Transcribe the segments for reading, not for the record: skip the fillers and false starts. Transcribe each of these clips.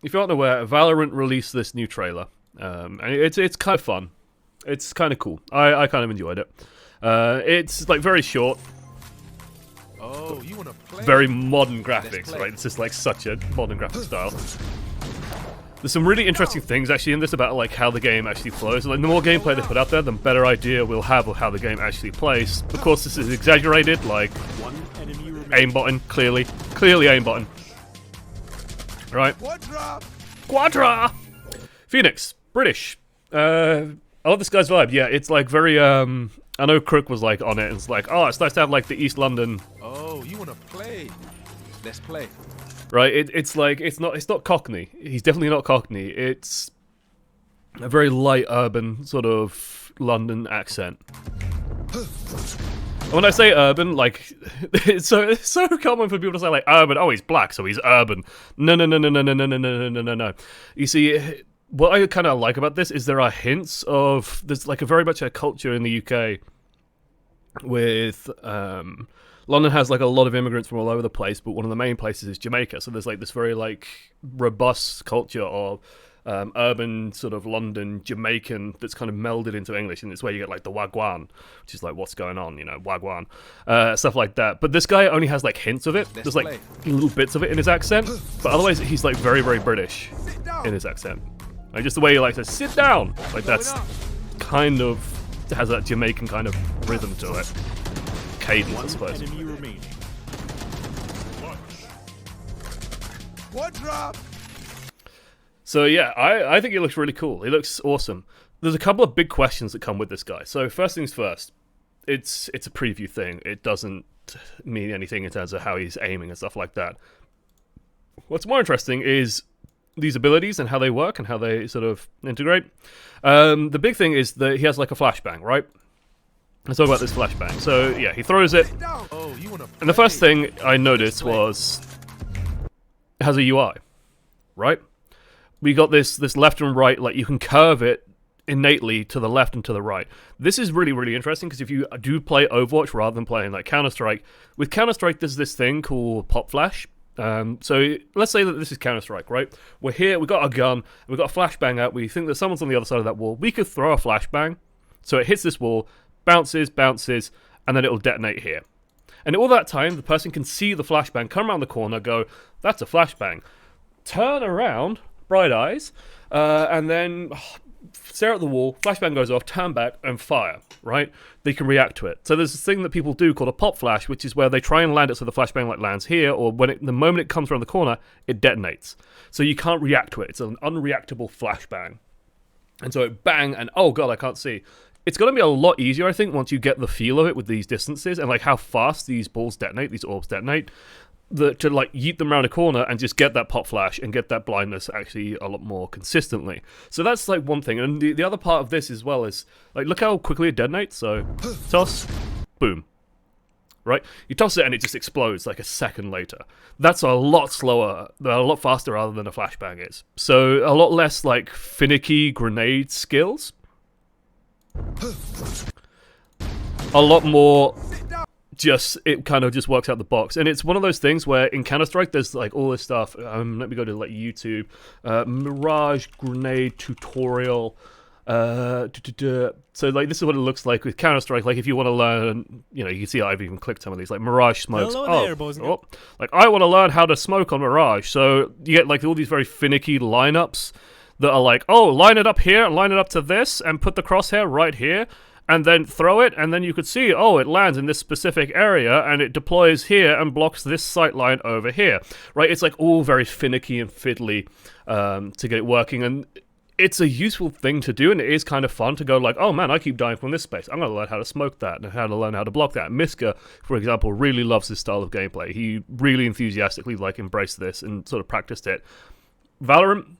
if you aren't aware, Valorant released this new trailer. And it's kind of fun. It's kind of cool. I kind of enjoyed it. It's like very short. Oh, you wanna play? Very modern graphics, right? This is like such a modern graphic style. There's some really interesting things actually in this about like how the game actually flows. Like the more gameplay they put out there, the better idea we'll have of how the game actually plays. Of course, this is exaggerated, like aim button, clearly aim button. Right? Quadra! Phoenix, British. I love this guy's vibe. Yeah, it's like very. I know Crook was like on it, and it's like, oh, it's nice to have like the East London. Oh, you wanna play? Let's play. Right, it's like it's not Cockney. He's definitely not Cockney. It's a very light urban sort of London accent. And when I say urban, like it's so common for people to say like urban. Oh, he's black, so he's urban. No. You see, what I kind of like about this is there are hints of there's like a very much a culture in the UK with London has like a lot of immigrants from all over the place, but one of the main places is Jamaica. So there's like this very like robust culture of urban sort of London Jamaican that's kind of melded into English, and it's where you get like the wagwan, which is like what's going on, you know, wagwan, stuff like that. But this guy only has like hints of it. There's like little bits of it in his accent, but otherwise he's like very, very British in his accent. Like just the way he likes to sit down, like that's kind of has that Jamaican kind of rhythm to it. Cadence, I suppose. So yeah, I think he looks really cool. He looks awesome. There's a couple of big questions that come with this guy. So first things first, it's a preview thing. It doesn't mean anything in terms of how he's aiming and stuff like that. What's more interesting is these abilities and how they work and how they sort of integrate. The big thing is that he has like a flashbang, right? Let's talk about this flashbang. So yeah, he throws it, and the first thing I noticed was it has a UI, right? We got this left and right, like you can curve it innately to the left and to the right. This is really, really interesting because if you do play Overwatch rather than playing like Counter-Strike, with Counter-Strike there's this thing called pop flash. So let's say that this is Counter-Strike, right? We're here, we've got a gun, we've got a flashbang out, we think that someone's on the other side of that wall. We could throw a flashbang, so it hits this wall, bounces, and then it'll detonate here. And all that time, the person can see the flashbang, come around the corner, go, that's a flashbang. Turn around, bright eyes, and then stare at the wall, flashbang goes off, turn back, and fire, right? They can react to it. So there's this thing that people do called a pop flash, which is where they try and land it so the flashbang like lands here, or when the moment it comes around the corner, it detonates. So you can't react to it. It's an unreactable flashbang. And so it bang, and oh god, I can't see. It's going to be a lot easier, I think, once you get the feel of it with these distances and like how fast these balls detonate, these orbs detonate, to like yeet them around a corner and just get that pop flash and get that blindness actually a lot more consistently. So that's like one thing. And the other part of this as well is like look how quickly it detonates. So toss, boom. Right? You toss it and it just explodes like a second later. That's a lot slower, a lot faster rather than a flashbang is. So a lot less like finicky grenade skills. A lot more just, it kind of just works out the box. And it's one of those things where in Counter-Strike there's like all this stuff. Let me go to like YouTube. Mirage grenade tutorial. So like this is what it looks like with Counter-Strike. Like if you want to learn, you know, you can see I've even clicked some of these like Mirage smokes. Hello there, boys. Like I want to learn how to smoke on Mirage. So you get like all these very finicky lineups that are like, oh, line it up here and line it up to this and put the crosshair right here and then throw it, and then you could see, oh, it lands in this specific area and it deploys here and blocks this sight line over here, right? It's like all very finicky and fiddly to get it working, and it's a useful thing to do, and it is kind of fun to go like, oh man, I keep dying from this space. I'm going to learn how to smoke that and how to learn how to block that. Miska, for example, really loves this style of gameplay. He really enthusiastically like embraced this and sort of practiced it. Valorant,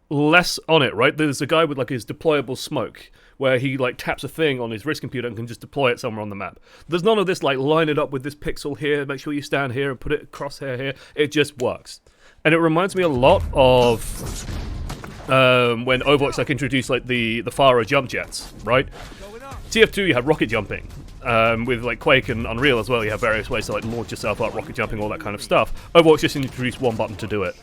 less on it, right? There's a guy with like his deployable smoke where he like taps a thing on his wrist computer and can just deploy it somewhere on the map. There's none of this like line it up with this pixel here, make sure you stand here and put it crosshair here. It just works. And it reminds me a lot of when Overwatch like introduced like the Pharah jump jets, right? TF2 you had rocket jumping. With like Quake and Unreal as well, you have various ways to like launch yourself up, rocket jumping, all that kind of stuff. Overwatch just introduced one button to do it.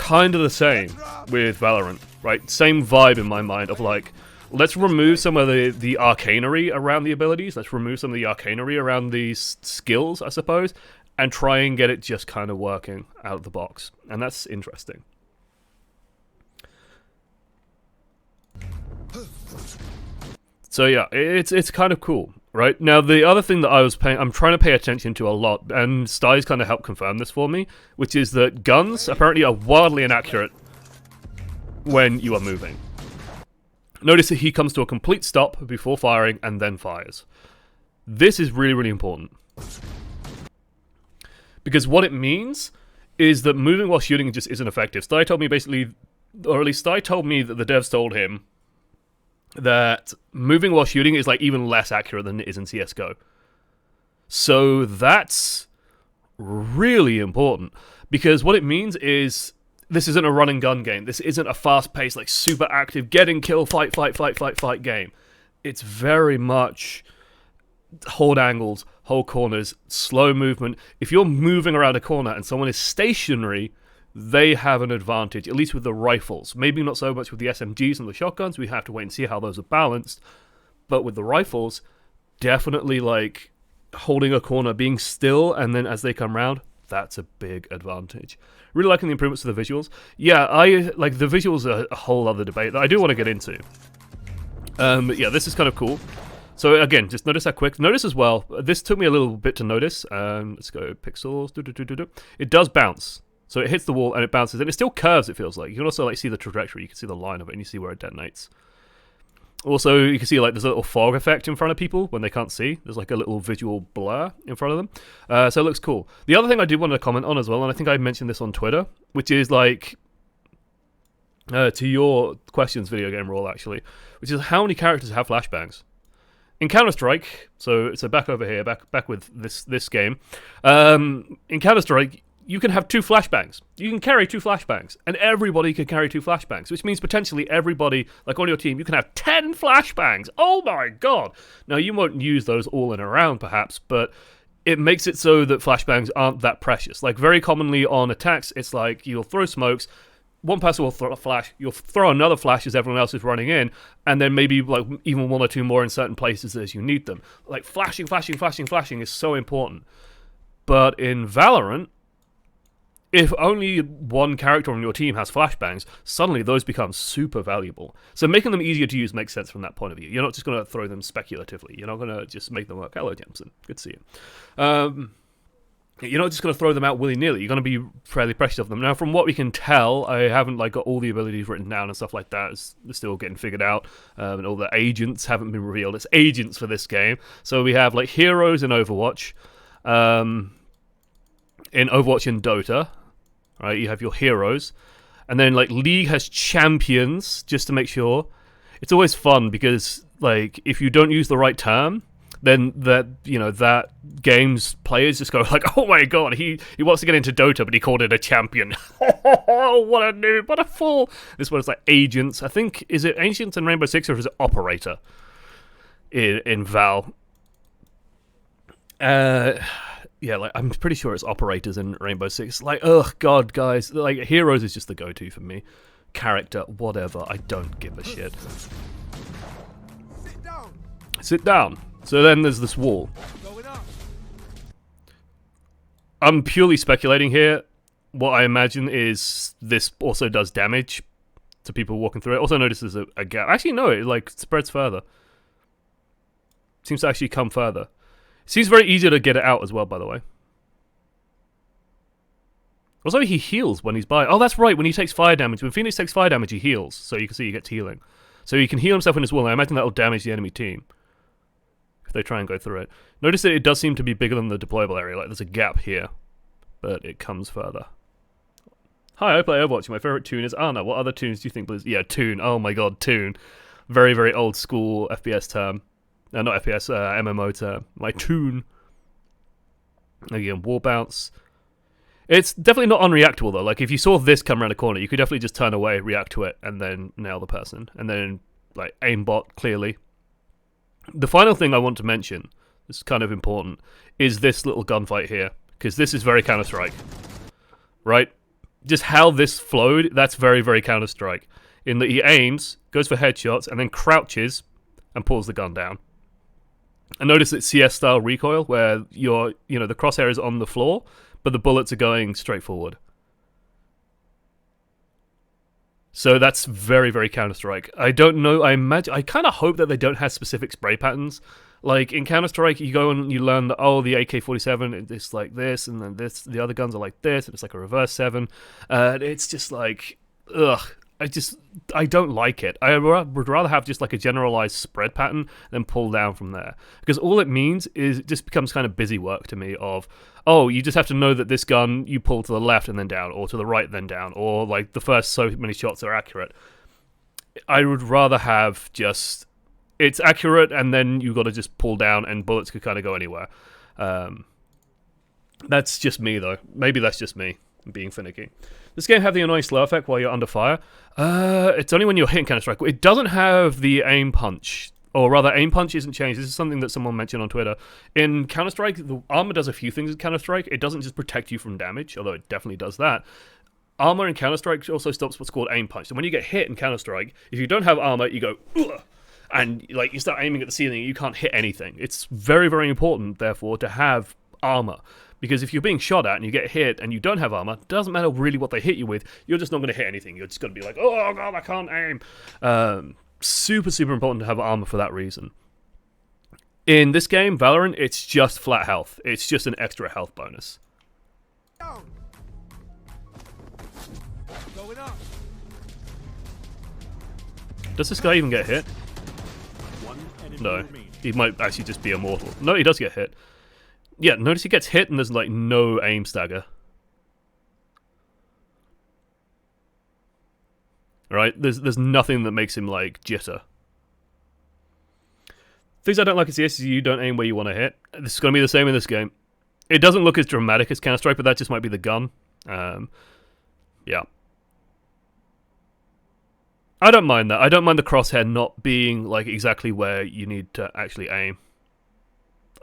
kind of the same with Valorant, right? Same vibe in my mind of like, let's remove some of the arcanery around the abilities. Let's remove some of the arcanery around these skills, I suppose, and try and get it just kind of working out of the box. And that's interesting. So yeah, it's kind of cool, right? Now the other thing that I'm trying to pay attention to a lot, and Sty's kind of helped confirm this for me, which is that guns apparently are wildly inaccurate when you are moving. Notice that he comes to a complete stop before firing and then fires. This is really, really important. Because what it means is that moving while shooting just isn't effective. Sty told me basically, or at least Sty told me that the devs told him that moving while shooting is like even less accurate than it is in CSGO. So that's really important. Because what it means is this isn't a run and gun game. This isn't a fast-paced, like super active, getting kill, fight game. It's very much hold angles, hold corners, slow movement. If you're moving around a corner and someone is stationary, they have an advantage, at least with the rifles. Maybe not so much with the SMGs and the shotguns. We have to wait and see how those are balanced. But with the rifles, definitely like holding a corner, being still, and then as they come round, that's a big advantage. Really liking the improvements to the visuals. Yeah, I like the visuals are a whole other debate that I do want to get into. But yeah, this is kind of cool. So again, just notice how quick. Notice as well, this took me a little bit to notice. Let's go pixels. It does bounce. So it hits the wall and it bounces, and it still curves, it feels like. You can also like see the trajectory, you can see the line of it, and you see where it detonates. Also, you can see like there's a little fog effect in front of people when they can't see. There's like a little visual blur in front of them. So it looks cool. The other thing I did want to comment on as well, and I think I mentioned this on Twitter, which is like, to your questions video game role actually, which is how many characters have flashbangs? In Counter-Strike, so back over here, back with this game, in Counter-Strike, you can have 2 flashbangs. You can carry 2 flashbangs, and everybody can carry 2 flashbangs, which means potentially everybody, like on your team, you can have 10 flashbangs. Oh my god! Now, you won't use those all in a round, perhaps, but it makes it so that flashbangs aren't that precious. Like, very commonly on attacks, it's like you'll throw smokes, one person will throw a flash, you'll throw another flash as everyone else is running in, and then maybe like even 1 or 2 more in certain places as you need them. Like, flashing is so important. But in Valorant, if only one character on your team has flashbangs, suddenly those become super valuable. So making them easier to use makes sense from that point of view. You're not just going to throw them speculatively. You're not going to just make them work. Hello, Jameson. Good to see you. You're not just going to throw them out willy-nilly. You're going to be fairly precious of them. Now, from what we can tell, I haven't like got all the abilities written down and stuff like that. It's still getting figured out. And all the agents haven't been revealed. It's agents for this game. So we have like heroes in Overwatch. In Overwatch and Dota. Right, you have your heroes, and then like League has champions, just to make sure. It's always fun because like if you don't use the right term, then that game's players just go like, oh my god, he wants to get into Dota, but he called it a champion. Oh, what a noob, what a fool. This one's like agents. I think, is it Ancients in Rainbow Six or is it Operator in Val? Yeah, like I'm pretty sure it's Operators in Rainbow Six. Like, ugh, god, guys, like heroes is just the go-to for me. Character, whatever, I don't give a shit. Sit down. Sit down. So then there's this wall. Going up. I'm purely speculating here. What I imagine is this also does damage to people walking through it. Also notice there's a gap. Actually, no, it like spreads further. Seems to actually come further. Seems very easy to get it out as well, by the way. Also, he heals when he's by. Oh, that's right, when he takes fire damage. When Phoenix takes fire damage, he heals. So you can see he gets healing. So he can heal himself in his wall. I imagine that will damage the enemy team if they try and go through it. Notice that it does seem to be bigger than the deployable area. Like, there's a gap here, but it comes further. Hi, I play Overwatch. My favorite tune is Ana. What other tunes do you think? Yeah, tune. Oh my god, tune. Very, very old school FPS term. Not FPS, MMO term. Like, tune. Again, wall bounce. It's definitely not unreactable, though. Like, if you saw this come around a corner, you could definitely just turn away, react to it, and then nail the person. And then, like, aimbot, clearly. The final thing I want to mention, this is kind of important, is this little gunfight here. Because this is very Counter-Strike. Right? Just how this flowed, that's very, very Counter-Strike. In that he aims, goes for headshots, and then crouches and pulls the gun down. And notice it's CS-style recoil, where the crosshair is on the floor, but the bullets are going straight forward. So that's very, very Counter-Strike. I don't know, I kind of hope that they don't have specific spray patterns. Like, in Counter-Strike, you go and you learn that, oh, the AK-47, it's like this, and then the other guns are like this, and it's like a reverse 7. It's just like, ugh. I don't like it. I would rather have just like a generalized spread pattern than pull down from there. Because all it means is it just becomes kind of busy work to me of, oh, you just have to know that this gun, you pull to the left and then down, or to the right then down, or like the first so many shots are accurate. I would rather have just, it's accurate and then you got to just pull down and bullets could kind of go anywhere. That's just me though. Maybe that's just me being finicky. This game have the annoying slow effect while you're under fire. It's only when you're hitting Counter-Strike. It doesn't have the aim punch. Or rather, aim punch isn't changed. This is something that someone mentioned on Twitter. In Counter-Strike, the armor does a few things in Counter-Strike. It doesn't just protect you from damage, although it definitely does that. Armor in Counter-Strike also stops what's called aim punch. So when you get hit in Counter-Strike, if you don't have armor, you go, ugh, and like you start aiming at the ceiling, you can't hit anything. It's very, very important, therefore, to have armor. Because if you're being shot at and you get hit and you don't have armor, it doesn't matter really what they hit you with, you're just not going to hit anything. You're just going to be like, oh god, I can't aim. Super, super important to have armor for that reason. In this game, Valorant, it's just flat health. It's just an extra health bonus. Going up. Does this guy even get hit? No. He might actually just be immortal. No, he does get hit. Yeah, notice he gets hit and there's like no aim stagger. Right? There's nothing that makes him like jitter. Things I don't like in CS is you don't aim where you want to hit. This is going to be the same in this game. It doesn't look as dramatic as Counter-Strike, but that just might be the gun. Yeah. I don't mind that. I don't mind the crosshair not being like exactly where you need to actually aim.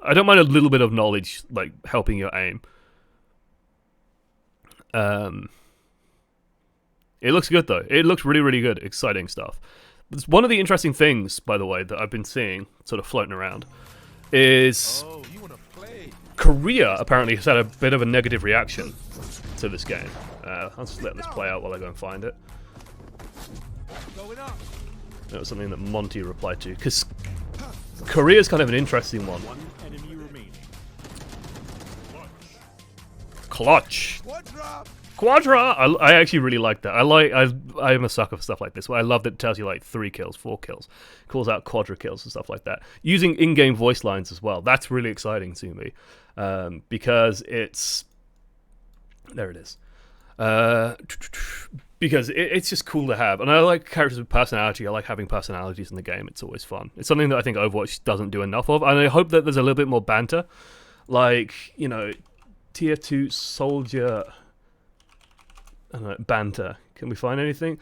I don't mind a little bit of knowledge, like, helping your aim. It looks good, though. It looks really, really good. Exciting stuff. It's one of the interesting things, by the way, that I've been seeing, sort of floating around, is Korea apparently has had a bit of a negative reaction to this game. I'll just let this play out while I go and find it. That was something that Monty replied to, because Korea's kind of an interesting one. Clutch. Quadra. I actually really like that. I'm a sucker for stuff like this. Where I love that it tells you like 3 kills, 4 kills, calls out quadra kills and stuff like that. Using in-game voice lines as well. That's really exciting to me because it's there. It is. Because it's just cool to have, and I like characters with personality. I like having personalities in the game. It's always fun. It's something that I think Overwatch doesn't do enough of, and I hope that there's a little bit more banter, like Tier 2 soldier. I don't know, banter. Can we find anything?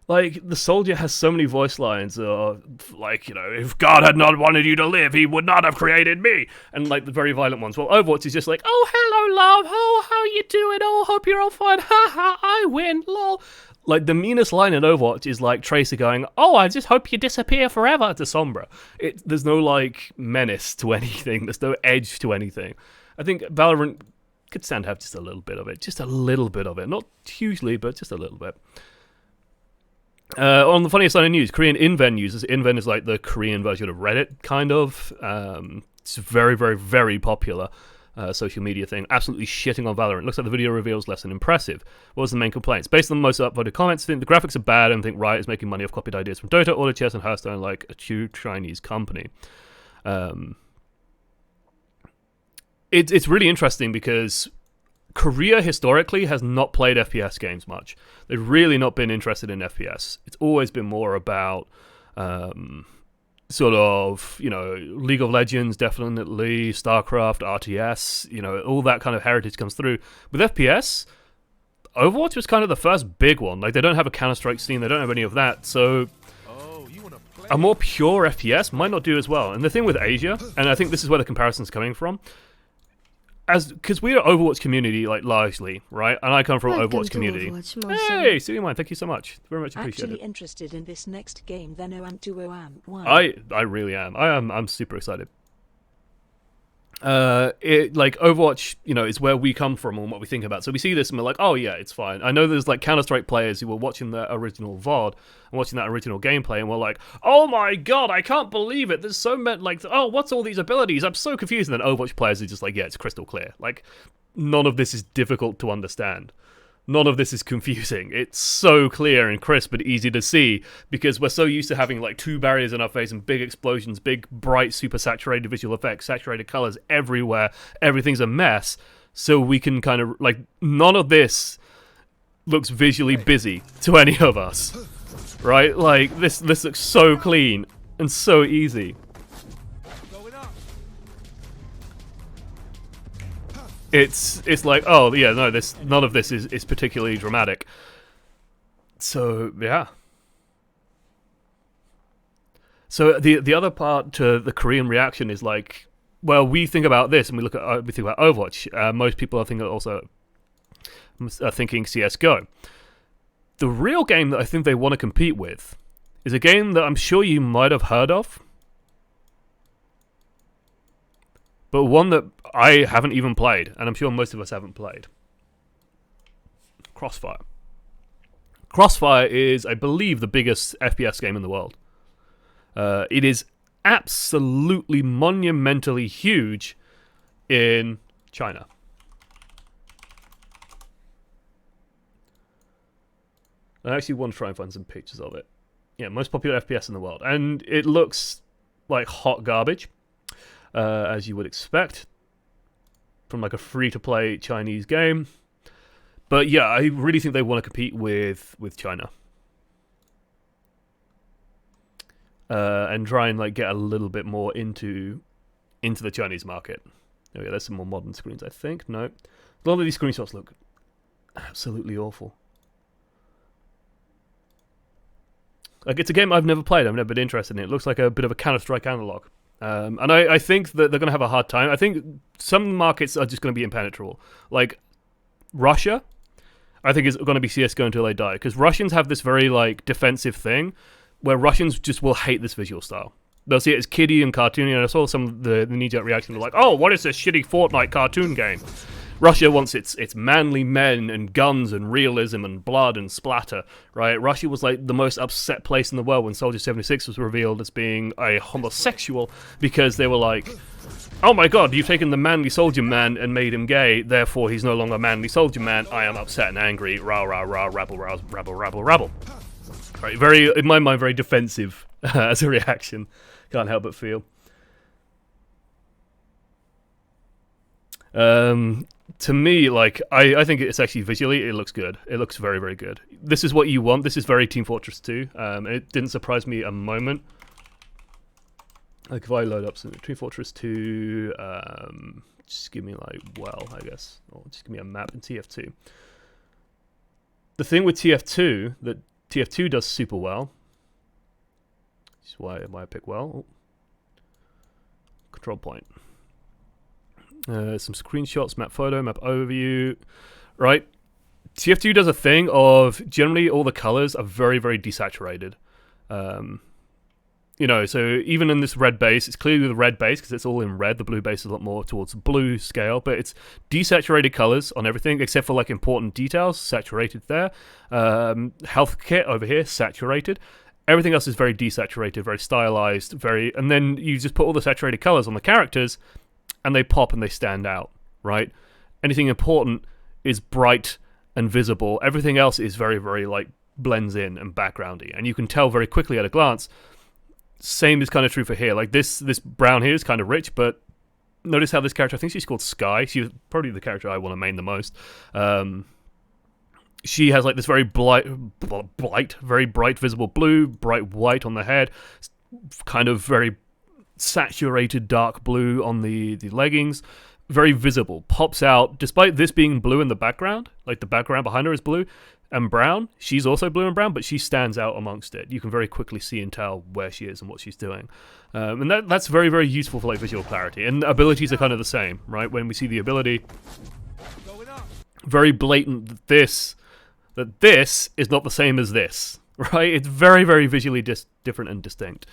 Like, the soldier has so many voice lines, like, if God had not wanted you to live, he would not have created me. And, like, the very violent ones. Well, Overwatch is just like, oh, hello, love. Oh, how you doing? Oh, hope you're all fine. Ha ha, I win, lol. Like, the meanest line in Overwatch is, like, Tracer going, oh, I just hope you disappear forever, to Sombra. There's no, like, menace to anything. There's no edge to anything. I think Valorant could stand to have just a little bit of it. Just a little bit of it. Not hugely, but just a little bit. On the funniest side of news, Korean InVen users. InVen is like the Korean version of Reddit, kind of. It's a very, very, very popular social media thing. Absolutely shitting on Valorant. Looks like the video reveals less than impressive. What was the main complaints? Based on the most upvoted comments, I think the graphics are bad and think Riot is making money off copied ideas from Dota, Auto Chess, and Hearthstone like a true Chinese company. It's really interesting because Korea historically has not played FPS games much. They've really not been interested in FPS. It's always been more about sort of, League of Legends, definitely, StarCraft, RTS, all that kind of heritage comes through. With FPS, Overwatch was kind of the first big one. Like, they don't have a Counter-Strike scene, they don't have any of that, so a more pure FPS might not do as well. And the thing with Asia, and I think this is where the comparison's coming from, because we are Overwatch community, like largely, right? And I come from Welcome Overwatch to community. Overwatch, Hey, Mine, thank you so much. Very much appreciated. Actually interested in this next game, then OAM to OAM 1. I really am. I'm super excited. Like Overwatch, is where we come from and what we think about. So we see this and we're like, oh yeah, it's fine. I know there's like Counter-Strike players who were watching the original VOD and watching that original gameplay and we're like, oh my god, I can't believe it. There's so many, like, oh, what's all these abilities? I'm so confused. And then Overwatch players are just like, yeah, it's crystal clear. Like, none of this is difficult to understand. None of this is confusing. It's so clear and crisp and easy to see because we're so used to having like two barriers in our face and big explosions, big, bright, super saturated visual effects, saturated colors everywhere. Everything's a mess. So we can kind of like, none of this looks visually busy to any of us, right? Like this looks so clean and so easy. It's like, oh yeah, no, none of this is particularly dramatic. So yeah. So the other part to the Korean reaction is like, well, we think about this and we think about Overwatch. Most people are thinking CSGO. The real game that I think they want to compete with is a game that I'm sure you might have heard of, but one that I haven't even played, and I'm sure most of us haven't played. Crossfire. Crossfire is, I believe, the biggest FPS game in the world. It is absolutely monumentally huge in China. I actually want to try and find some pictures of it. Yeah, most popular FPS in the world. And it looks like hot garbage. As you would expect from like a free-to-play Chinese game. But yeah, I really think they want to compete with China. And try and like get a little bit more into the Chinese market. Oh yeah, there's some more modern screens, I think. No. A lot of these screenshots look absolutely awful. Like, it's a game I've never played, I've never been interested in it. It looks like a bit of a Counter-Strike analog. And I think that they're going to have a hard time. I think some markets are just going to be impenetrable. Like, Russia, I think is going to be CSGO until they die. Because Russians have this very, like, defensive thing where Russians just will hate this visual style. They'll see it as kiddie and cartoony, and I saw some of the knee-jerk reaction. They're like, oh, what is this shitty Fortnite cartoon game? Russia wants its manly men and guns and realism and blood and splatter, right? Russia was like the most upset place in the world when Soldier 76 was revealed as being a homosexual because they were like, oh my god, you've taken the manly soldier man and made him gay, therefore he's no longer a manly soldier man. I am upset and angry. Rah, rah, rah, rabble, rah, rabble, rabble, rabble. Right, very, in my mind, very defensive as a reaction. Can't help but feel. To me, like, I think it's actually visually, it looks good. It looks very, very good. This is what you want. This is very Team Fortress 2. It didn't surprise me a moment. Like, if I load up some Team Fortress 2, just give me, like, well, I guess. Or just give me a map in TF2. The thing with TF2, that TF2 does super well. This is why I pick well. Oh. Control point. Some screenshots, map photo, map overview. Right? TF2 does a thing of generally all the colors are very, very desaturated. So even in this red base, it's clearly the red base because it's all in red. The blue base is a lot more towards blue scale, but it's desaturated colors on everything except for like important details, saturated there. Health kit over here, saturated. Everything else is very desaturated, very stylized, and then you just put all the saturated colors on the characters and they pop and they stand out, right? Anything important is bright and visible. Everything else is very, very, like, blends in and backgroundy. And you can tell very quickly at a glance. Same is kind of true for here. Like, this brown here is kind of rich, but notice how this character, I think she's called Sky. She's probably the character I want to main the most. She has, like, this very very bright visible blue, bright white on the head, kind of very saturated dark blue on the leggings, very visible, pops out. Despite this being blue in the background, like the background behind her is blue, and brown. She's also blue and brown, but she stands out amongst it. You can very quickly see and tell where she is and what she's doing. And that's very, very useful for like visual clarity. And abilities are kind of the same, right? When we see the ability, very blatant that this is not the same as this, right? It's very, very visually different and distinct.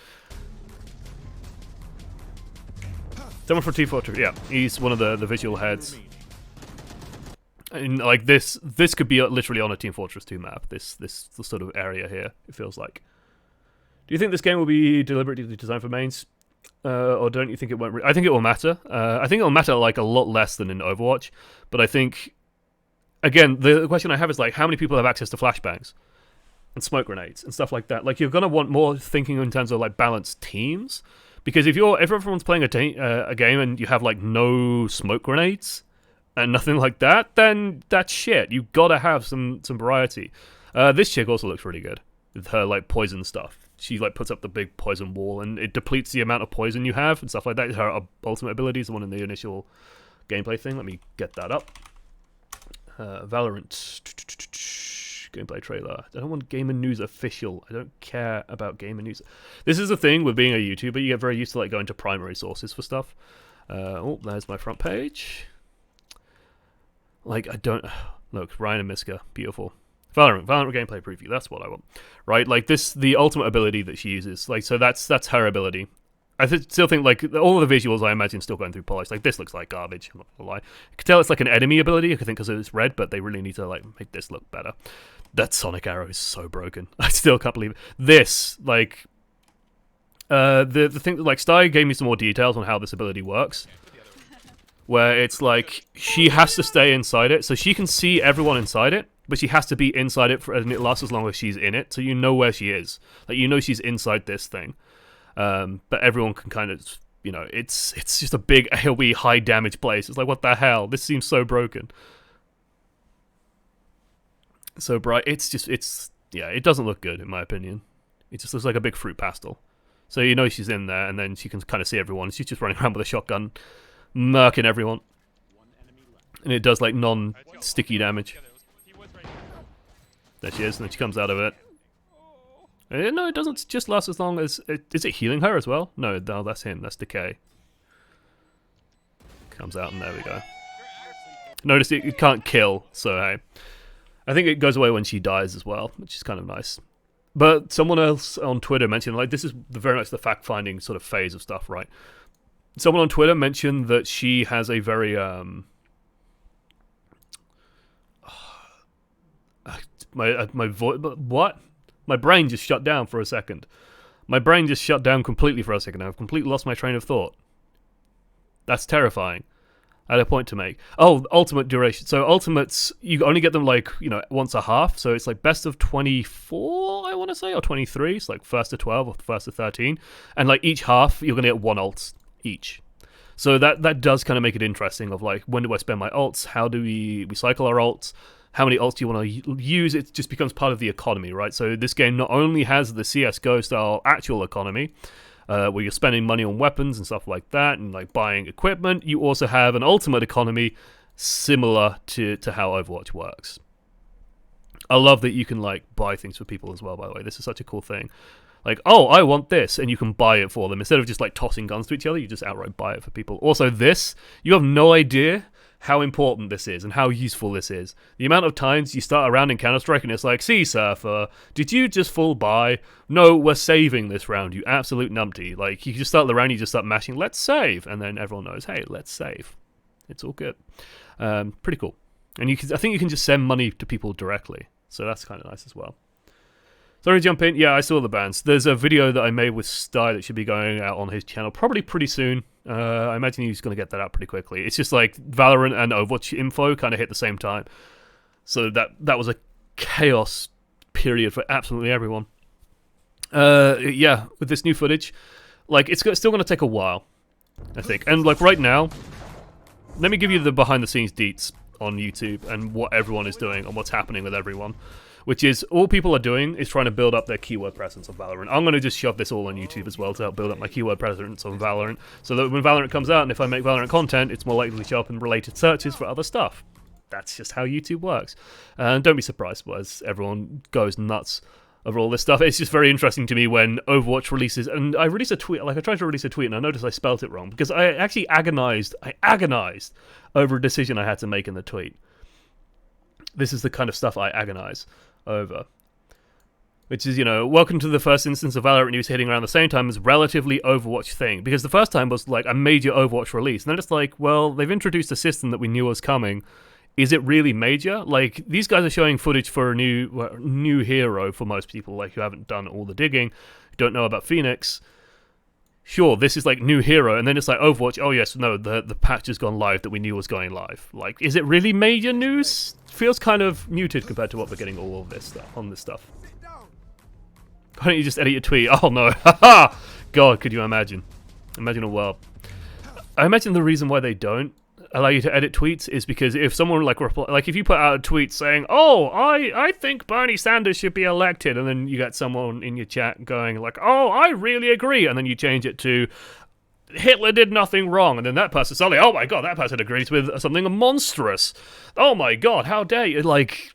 Someone from Team Fortress, yeah, he's one of the visual heads. And like this could be literally on a Team Fortress 2 map. This sort of area here, it feels like. Do you think this game will be deliberately designed for mains, or don't you think it won't? I think it will matter. I think it will matter like a lot less than in Overwatch. But I think, again, the question I have is like, how many people have access to flashbangs and smoke grenades and stuff like that? Like, you're gonna want more thinking in terms of like balanced teams, because if everyone's playing a game and you have like no smoke grenades and nothing like that, then that's shit. You gotta have some variety. This chick also looks really good with her like poison stuff. She like puts up the big poison wall and it depletes the amount of poison you have and stuff like that. Her ultimate ability is the one in the initial gameplay thing. Let me get that up. Valorant gameplay trailer. I don't want Gamer News official. I don't care about Gamer News. This is the thing with being a YouTuber. You get very used to like going to primary sources for stuff. Oh, there's my front page. Like, I don't... Look, Ryan and Miska. Beautiful. Valorant gameplay preview. That's what I want. Right? Like, the ultimate ability that she uses. Like, so that's her ability. I still think, like, all of the visuals, I imagine, still going through polish. Like, this looks like garbage. I'm not gonna lie. I can tell it's like an enemy ability, I think, because it's red, but they really need to, like, make this look better. That Sonic arrow is so broken. I still can't believe it. This, like... the thing, like, Sty gave me some more details on how this ability works. Where it's like, she has to stay inside it, so she can see everyone inside it, but she has to be inside it, and it lasts as long as she's in it, so you know where she is. Like, you know she's inside this thing. But everyone can kind of, you know, it's just a big AoE high damage place. It's like, what the hell? This seems so broken. So bright. Yeah, it doesn't look good, in my opinion. It just looks like a big fruit pastel. So you know she's in there, and then she can kind of see everyone. She's just running around with a shotgun, murking everyone. And it does, like, non-sticky damage. There she is, and then she comes out of it. No, it doesn't just last as long as... Is it healing her as well? No, that's him. That's Decay. Comes out, and there we go. Notice it can't kill, so hey. I think it goes away when she dies as well, which is kind of nice. But someone else on Twitter mentioned, like, this is very much the fact-finding sort of phase of stuff, right? Someone on Twitter mentioned that she has a very, what? My brain just shut down for a second. My brain just shut down completely for a second. I've completely lost my train of thought. That's terrifying. I had a point to make. Oh, ultimate duration. So ultimates, you only get them like, you know, once a half. So it's like best of 24, I want to say, or 23. It's like first to 12 or first to 13. And like each half, you're going to get one ult each. So that does kind of make it interesting of like, when do I spend my ults? How do we cycle our ults? How many ults do you want to use? It just becomes part of the economy, right? So this game not only has the CSGO style actual economy, where you're spending money on weapons and stuff like that, and like buying equipment, you also have an ultimate economy similar to how Overwatch works. I love that you can like buy things for people as well, by the way. This is such a cool thing. Like, oh, I want this, and you can buy it for them. Instead of just like tossing guns to each other, you just outright buy it for people. Also this, you have no idea how important this is and how useful this is. The amount of times you start a round in Counter-Strike and it's like, Sea Surfer, did you just full buy? No, we're saving this round, you absolute numpty. Like, you just start the round, you just start mashing, let's save. And then everyone knows, hey, let's save. It's all good. Pretty cool. And I think you can just send money to people directly. So that's kind of nice as well. Sorry to jump in. Yeah, I saw the bans. There's a video that I made with Sty that should be going out on his channel probably pretty soon. I imagine he's going to get that out pretty quickly. It's just like Valorant and Overwatch info kind of hit the same time. So that was a chaos period for absolutely everyone. Yeah, with this new footage, like it's still going to take a while, I think. And like right now, let me give you the behind the scenes deets on YouTube and what everyone is doing and what's happening with everyone. Which is, all people are doing is trying to build up their keyword presence on Valorant. I'm going to just shove this all on YouTube as well to help build up my keyword presence on Valorant, so that when Valorant comes out, and if I make Valorant content, it's more likely to show up in related searches for other stuff. that's just how YouTube works. And don't be surprised as everyone goes nuts over all this stuff. It's just very interesting to me when Overwatch releases, and I released a tweet, like I tried to release a tweet and I noticed I spelt it wrong, because I actually agonized over a decision I had to make in the tweet. This is the kind of stuff I agonize over. Which is, welcome to the first instance of Valorant news hitting around the same time as relatively Overwatch thing. Because the first time was like a major Overwatch release. And then it's like, well, they've introduced a system that we knew was coming. Is it really major? Like, these guys are showing footage for a new hero for most people, like, who haven't done all the digging, don't know about Phoenix. Sure, this is like new hero, and then it's like Overwatch, oh yes, no, the patch has gone live that we knew was going live. Like, is it really major news? Feels kind of muted compared to what we're getting all of this stuff on this stuff. Why don't you just edit your tweet? Oh no, haha! God, could you imagine? Imagine a world. I imagine the reason why they don't allow you to edit tweets is because if someone like if you put out a tweet saying, "Oh, I think Bernie Sanders should be elected," and then you get someone in your chat going like, "Oh, I really agree," and then you change it to Hitler did nothing wrong, and then that person suddenly, oh my god, that person agrees with something monstrous. Oh my god, how dare you? Like,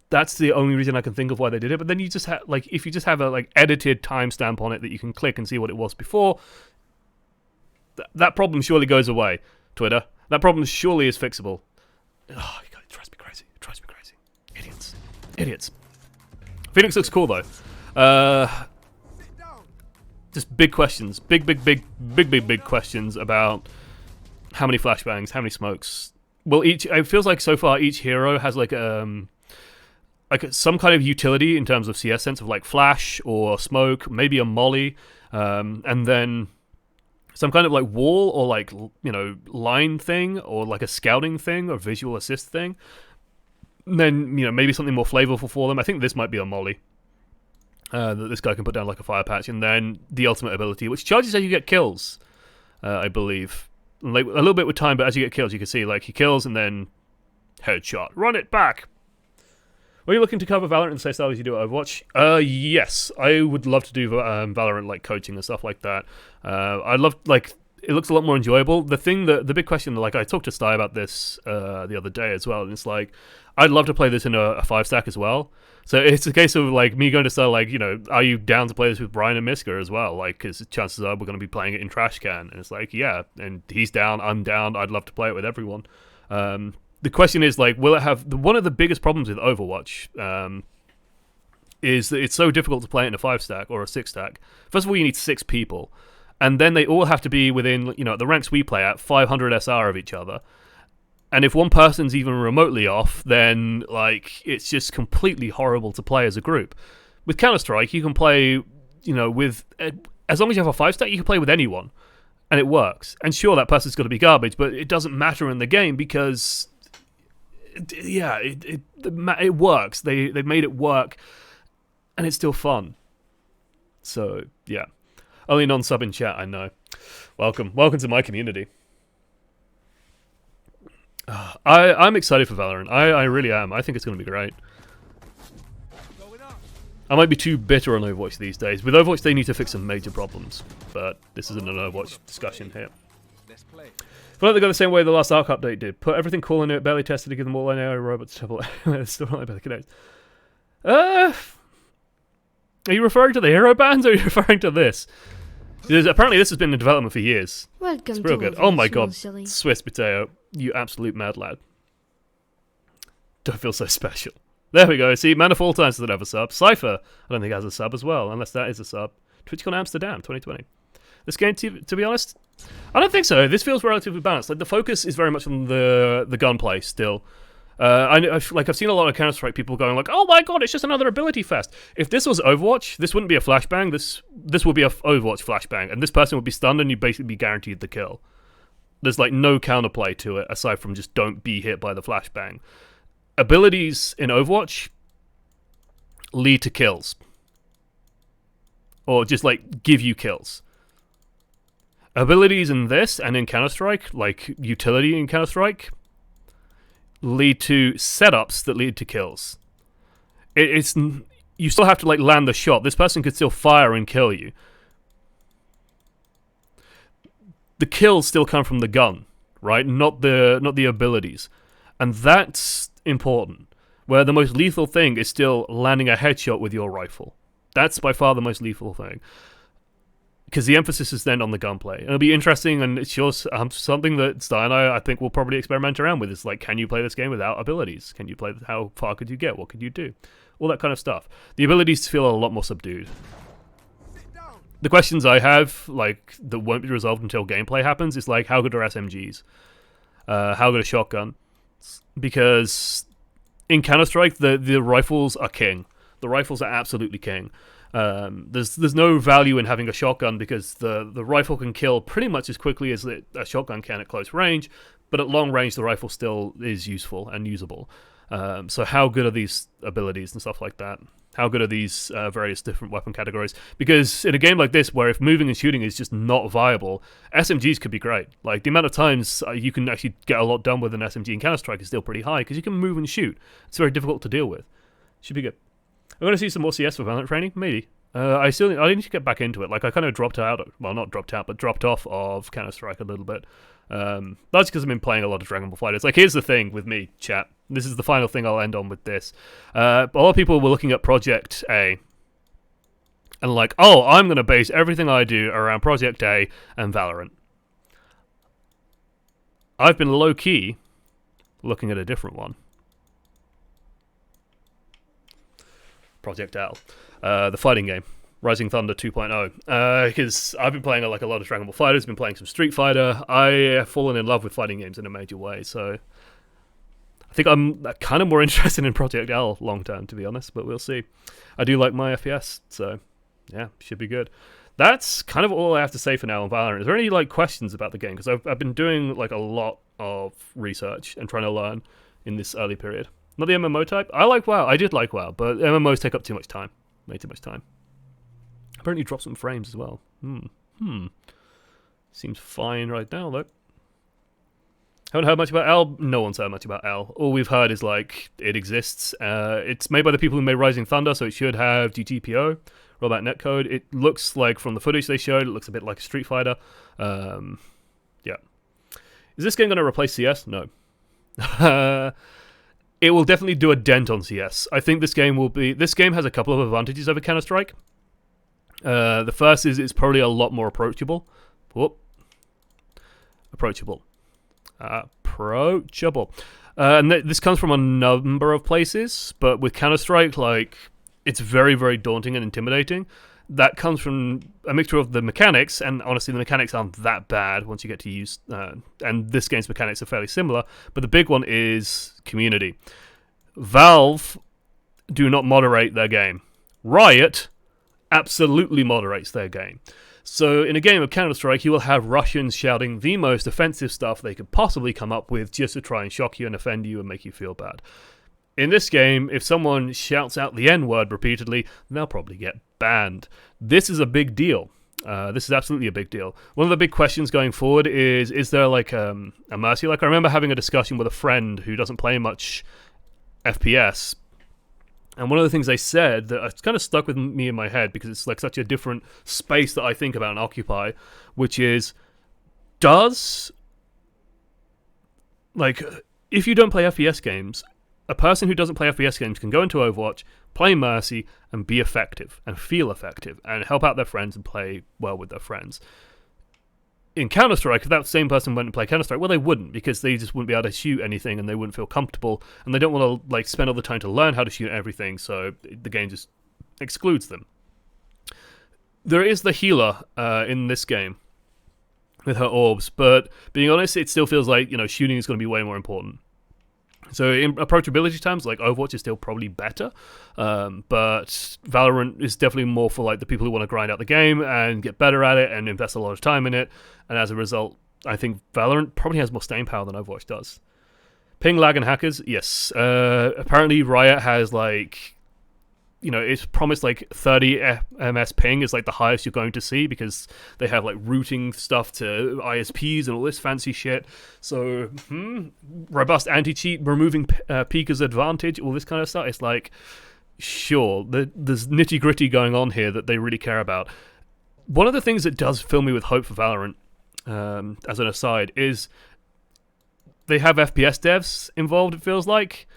that's the only reason I can think of why they did it. But then you just have, like, if you just have a like edited timestamp on it that you can click and see what it was before, that problem surely goes away. Twitter, that problem surely is fixable. Oh, God, it drives me crazy. It drives me crazy. Idiots. Phoenix looks cool though. Just big questions, big questions about how many flashbangs, how many smokes. Well, it feels like so far each hero has like some kind of utility in terms of CS sense of like flash or smoke, maybe a molly, and then some kind of like wall or like, line thing or like a scouting thing or visual assist thing. And then, maybe something more flavorful for them. I think this might be a molly that this guy can put down like a fire patch, and then the ultimate ability, which charges as you get kills, I believe. Like a little bit with time, but as you get kills, you can see like he kills and then headshot. Run it back. Are you looking to cover Valorant in the same style as you do at Overwatch? Yes, I would love to do Valorant like coaching and stuff like that. I love it looks a lot more enjoyable. The big question, like I talked to Sty about this the other day as well, and it's like I'd love to play this in a 5-stack as well. So it's a case of like me going to Sty, like, are you down to play this with Brian and Miska as well? Like, because chances are we're going to be playing it in Trash Can, and it's like, yeah, and he's down, I'm down. I'd love to play it with everyone. The question is, like, will it have... One of the biggest problems with Overwatch is that it's so difficult to play it in a 5-stack or a 6-stack. First of all, you need 6 people. And then they all have to be within, the ranks we play at, 500 SR of each other. And if one person's even remotely off, then, like, it's just completely horrible to play as a group. With Counter-Strike, you can play, with... As long as you have a 5-stack, you can play with anyone. And it works. And sure, that person's got to be garbage, but it doesn't matter in the game because... it works. They made it work, and it's still fun. So yeah, only non-sub in chat. I know. Welcome to my community. I'm excited for Valorant. I really am. I think it's going to be great. I might be too bitter on Overwatch these days. With Overwatch, they need to fix some major problems, but this isn't an Overwatch discussion here. Let's play. I feel like they go the same way the last Arc update did. Put everything cool in it, barely tested to give them all an AI robots trouble. Still not about the connect. Are you referring to the hero bands or are you referring to this? Because apparently this has been in development for years. Welcome it's real to good. Oh my god, silly. Swiss Potato, you absolute mad lad. Don't feel so special. There we go. See, Manifold Times doesn't have a sub. Cypher, I don't think has a sub as well, unless that is a sub. TwitchCon Amsterdam 2020. This game, to be honest, I don't think so. This feels relatively balanced. Like the focus is very much on the gunplay still. I've seen a lot of Counter-Strike people going like, "Oh my god, it's just another ability fest." If this was Overwatch, this wouldn't be a flashbang. This would be a Overwatch flashbang, and this person would be stunned, and you'd basically be guaranteed the kill. There's like no counterplay to it aside from just don't be hit by the flashbang. Abilities in Overwatch lead to kills, or just like give you kills. Abilities in this and in Counter-Strike, like utility in Counter-Strike, lead to setups that lead to kills. It's you still have to like land the shot. This person could still fire and kill you. The kills still come from the gun, right? Not the abilities. And that's important. Where the most lethal thing is still landing a headshot with your rifle. That's by far the most lethal thing. Because the emphasis is then on the gunplay. It'll be interesting, and it's just something that Stein and I think will probably experiment around with. Is like, can you play this game without abilities? Can you play? How far could you get? What could you do? All that kind of stuff. The abilities feel a lot more subdued. The questions I have, like, that won't be resolved until gameplay happens, is like, how good are SMGs? How good a shotgun? Because in Counter-Strike, the rifles are king. The rifles are absolutely king. There's no value in having a shotgun because the rifle can kill pretty much as quickly as a shotgun can at close range, but at long range the rifle still is useful and usable. So how good are these abilities and stuff like that? How good are these various different weapon categories? Because in a game like this, where if moving and shooting is just not viable, SMGs could be great. Like, the amount of times you can actually get a lot done with an SMG in Counter-Strike is still pretty high, because you can move and shoot. It's very difficult to deal with. Should be good. I'm going to see some more CS for Valorant training, maybe. I need to get back into it. Like, I kind of dropped off of Counter-Strike a little bit. That's because I've been playing a lot of Dragon Ball FighterZ. Like, here's the thing with me, chat. This is the final thing I'll end on with this. A lot of people were looking at Project A and like, oh, I'm going to base everything I do around Project A and Valorant. I've been low-key looking at a different one. Project L. The fighting game. Rising Thunder 2.0. Because I've been playing like a lot of Dragon Ball FighterZ, been playing some Street Fighter. I have fallen in love with fighting games in a major way, so I think I'm kind of more interested in Project L long term, to be honest, but we'll see. I do like my FPS, so yeah, should be good. That's kind of all I have to say for now on Valorant. Is there any like questions about the game? Because I've been doing like a lot of research and trying to learn in this early period. Not the MMO type. I like WoW. I did like WoW, but MMOs take up too much time. Way too much time. Apparently dropped some frames as well. Seems fine right now, though. Haven't heard much about L. No one's heard much about L. All we've heard is, like, it exists. It's made by the people who made Rising Thunder, so it should have GTPO, rollback netcode. It looks like, from the footage they showed, it looks a bit like a Street Fighter. Yeah. Is this game going to replace CS? No. It will definitely do a dent on CS. I think this game has a couple of advantages over Counter-Strike. The first is it's probably a lot more approachable. Approachable. And this comes from a number of places, but with Counter-Strike, like, it's very, very daunting and intimidating. That comes from a mixture of the mechanics, and honestly, the mechanics aren't that bad once you get to use... and this game's mechanics are fairly similar, but the big one is community. Valve do not moderate their game. Riot absolutely moderates their game. So in a game of Counter-Strike, you will have Russians shouting the most offensive stuff they could possibly come up with just to try and shock you and offend you and make you feel bad. In this game, if someone shouts out the N-word repeatedly, they'll probably get banned. This is a big deal. This is absolutely a big deal. One of the big questions going forward is there like a mercy? Like, I remember having a discussion with a friend who doesn't play much FPS, and one of the things they said that kind of stuck with me in my head because it's like such a different space that I think about and occupy, which is, if you don't play FPS games, a person who doesn't play FPS games can go into Overwatch, play Mercy, and be effective, and feel effective, and help out their friends and play well with their friends. In Counter-Strike, if that same person went and play Counter-Strike, well, they wouldn't, because they just wouldn't be able to shoot anything, and they wouldn't feel comfortable, and they don't want to like spend all the time to learn how to shoot everything, so the game just excludes them. There is the healer in this game with her orbs, but being honest, it still feels like, shooting is going to be way more important. So in approachability terms, like, Overwatch is still probably better, but Valorant is definitely more for like the people who want to grind out the game and get better at it and invest a lot of time in it, and as a result, I think Valorant probably has more staying power than Overwatch does. Ping, lag, and hackers, yes. Apparently Riot has like, it's promised like 30 ms ping is like the highest you're going to see because they have like routing stuff to ISPs and all this fancy shit. So, robust anti-cheat, removing peekers advantage, all this kind of stuff. It's like, sure, there's nitty-gritty going on here that they really care about. One of the things that does fill me with hope for Valorant, as an aside, is they have FPS devs involved, it feels like.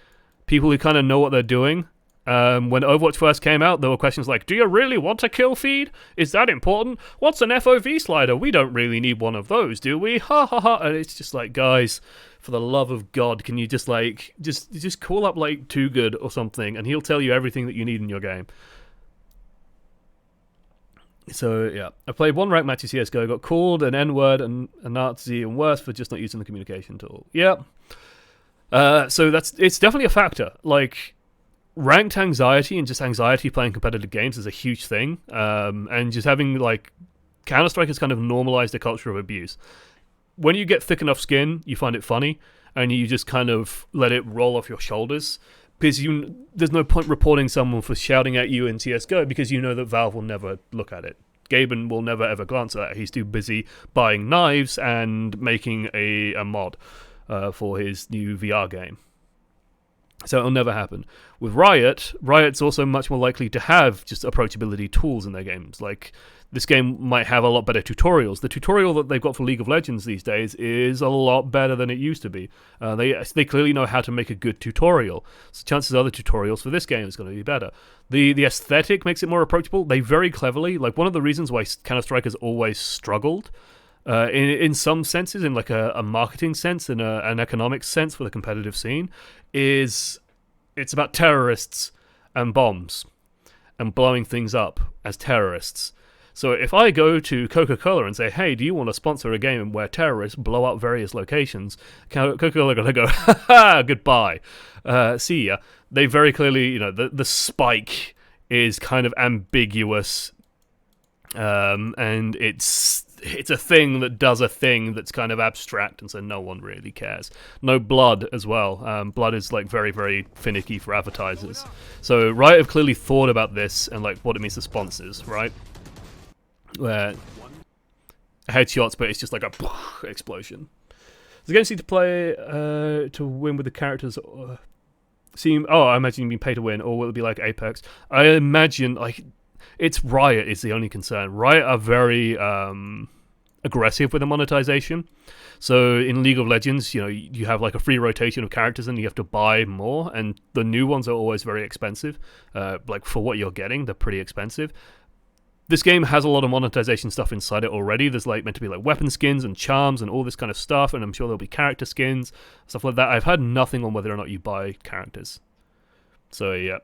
People who kind of know what they're doing. When Overwatch first came out, there were questions like, do you really want a kill feed? Is that important? What's an FOV slider? We don't really need one of those, do we? Ha ha ha. And it's just like, guys, for the love of God, can you just like, just call up like Too Good or something, and he'll tell you everything that you need in your game. So, yeah. I played one ranked match in CSGO, got called an N-word and a Nazi and worse for just not using the communication tool. Yep. So it's definitely a factor. Like, ranked anxiety and just anxiety playing competitive games is a huge thing. And just having, like, Counter-Strike has kind of normalized a culture of abuse. When you get thick enough skin, you find it funny, and you just kind of let it roll off your shoulders. Because there's no point reporting someone for shouting at you in CSGO because you know that Valve will never look at it. Gaben will never ever glance at that. He's too busy buying knives and making a mod for his new VR game. So it'll never happen. With Riot's also much more likely to have just approachability tools in their games. Like, this game might have a lot better tutorials. The tutorial that they've got for League of Legends these days is a lot better than it used to be. They clearly know how to make a good tutorial. So chances are the tutorials for this game is going to be better. The aesthetic makes it more approachable. They very cleverly, like, one of the reasons why Counter-Strike has always struggled, in some senses, in like a marketing sense, in an economic sense for the competitive scene, is it's about terrorists and bombs and blowing things up as terrorists. So if I go to Coca-Cola and say, hey, do you want to sponsor a game where terrorists blow up various locations? Coca-Cola are going to go, ha-ha, goodbye. See ya. They very clearly, the spike is kind of ambiguous. And it's a thing that does a thing that's kind of abstract, and so no one really cares. No blood as well. Blood is like very, very finicky for advertisers. So Riot have clearly thought about this and like what it means to sponsors, right? Where headshots, but it's just like a explosion. The game seems to play to win with the characters. I imagine you've been paid to win, or will it be like Apex? I imagine like it's Riot is the only concern. Riot are very aggressive with the monetization. So in League of Legends, you have like a free rotation of characters and you have to buy more, and the new ones are always very expensive. Like for what you're getting, they're pretty expensive. This game has a lot of monetization stuff inside it already. There's like meant to be like weapon skins and charms and all this kind of stuff, and I'm sure there'll be character skins, stuff like that. I've heard nothing on whether or not you buy characters. So yeah.